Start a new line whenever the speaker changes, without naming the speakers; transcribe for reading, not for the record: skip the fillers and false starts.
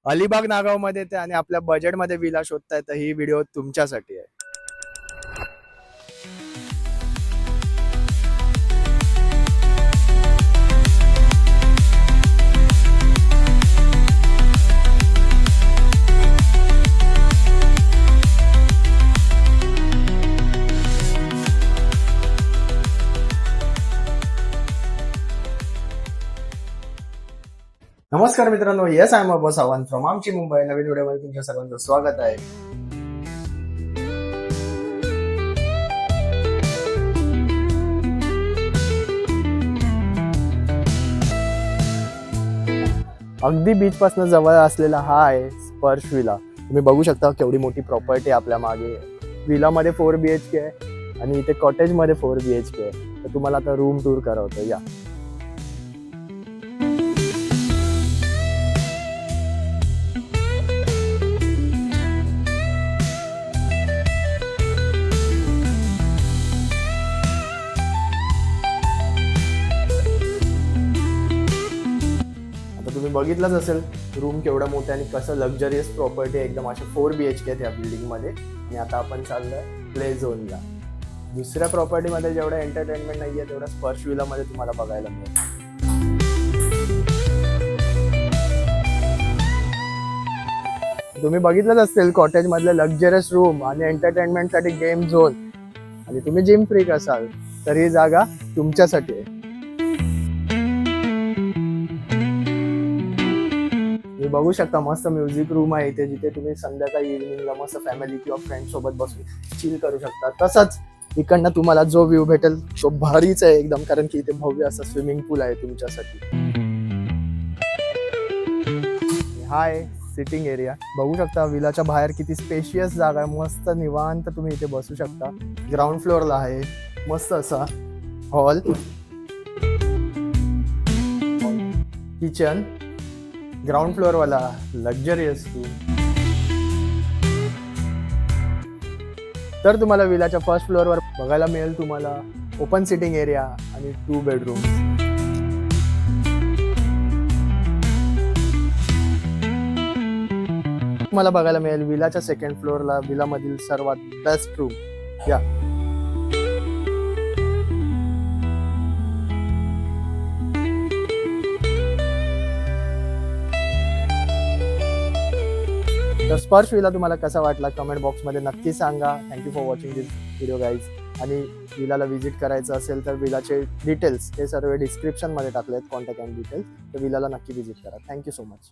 अलिबाग नागाव मध्ये ते आणि आपल्या बजेटमध्ये विला शोधताय तर ही व्हिडिओ तुमच्यासाठी आहे. नमस्कार मित्रांनो, yes I am Abo Sawant from आमची मुंबई. नवीन व्हिडिओमध्ये तुमच्या सर्वांचं स्वागत आहे. अगदी बीच पासून जवळ असलेला हा आहे स्पर्श विला. तुम्ही बघू शकता केवढी मोठी प्रॉपर्टी आपल्या मागे. विलामध्ये 4 BHK आहे आणि इथे कॉटेजमध्ये 4 BHK आहे. तर तुम्हाला आता रूम टूर करवतो या. तुम्ही बघितलंच असेल रूम केवढा मोठा आणि कसं लक्झरियस प्रॉपर्टी एकदम. असे 4 BHK आहेत या बिल्डिंगमध्ये. आणि आता आपण चाललोय प्ले झोनला. दुसऱ्या प्रॉपर्टीमध्ये जेवढं एंटरटेनमेंट नाहीये तेवढं स्पर्श विलामध्ये तुम्हाला बघायला मिळेल. तुम्ही बघितलंच असेल कॉटेज मधले लक्झरियस रूम आणि एंटरटेनमेंटसाठी गेम झोन. आणि तुम्ही जिम फ्रीक असाल तर ही जागा तुमच्यासाठी आहे. तुम्ही बघू शकता मस्त म्युझिक रूम आहे इथे, जिथे तुम्ही संध्याकाळी इव्हिनिंगला मस्त फॅमिली किंवा फ्रेंड सोबत बसून चिल करू शकता. तसंच इकडनं तुम्हाला जो व्ह्यू भेटेल तो भारीच आहे एकदम, कारण की इथे भव्य असं स्विमिंग पूल आहे तुमच्यासाठी. हा आहे सिटिंग एरिया. बघू शकता विलाच्या बाहेर किती स्पेशियस जागा आहे. मस्त निवांत तुम्ही इथे बसू शकता. ग्राउंड फ्लोअरला आहे मस्त असा हॉल, किचन, ग्राउंड फ्लोअर वाला लक्झरियस रूम. तर तुम्हाला विलाच्या फर्स्ट फ्लोअरवर बघायला मिळेल तुम्हाला ओपन सिटिंग एरिया आणि 2 बेडरूम. तुम्हाला बघायला मिळेल विलाच्या सेकंड फ्लोअरला विलामधील सर्वात बेस्ट रूम या. तर स्पर्श विला तुम्हाला कसा वाटला कमेंट बॉक्समध्ये नक्की सांगा. Thank you for watching this video guys. आणि विलाला व्हिजिट करायचं असेल तर विलाचे डिटेल्स हे सर्व डिस्क्रिप्शनमध्ये टाकले आहेत, कॉन्टॅक्ट अँड डिटेल्स. तर विलाला नक्की व्हिजिट करा. Thank you so much.